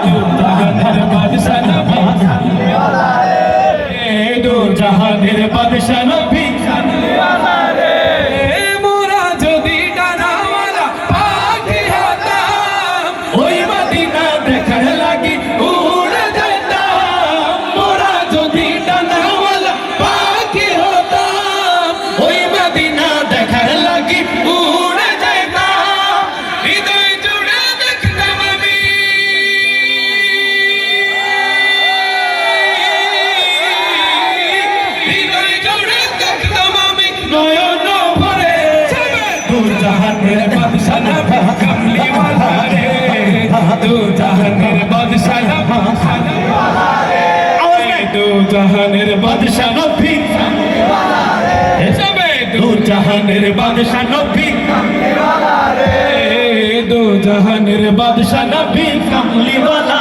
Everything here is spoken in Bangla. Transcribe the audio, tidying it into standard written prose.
দু জাহানের বাদশা নবী কামলি ওয়ালা রে দু জাহানের বাদশা নবী কামলি ওয়ালা রে মোরা যদি ডানাওয়ালা পাখি হতাম ওই মদিনা দেখার লাগি উড়ে যেতাম মোরা যদি ডানাওয়ালা পাখি হতাম ওই মদিনা দেখার লাগি উড়ে যেতাম হৃদয় জুড়ে দেখতাম আমি হৃদয় জুড়ে দেখতাম আমি নয়ন ভরে দু জাহানের বাদশা নবী কামলি ওয়ালা রে দু জাহানের বাদশা নবী কামলি ওয়ালা রে দু জাহানের বাদশা নবী কামলি ওয়ালা রে সবে দু জাহানের বাদশা নবী কামলি ওয়ালা রে দু জাহানের বাদশা নবী কামলি ওয়ালা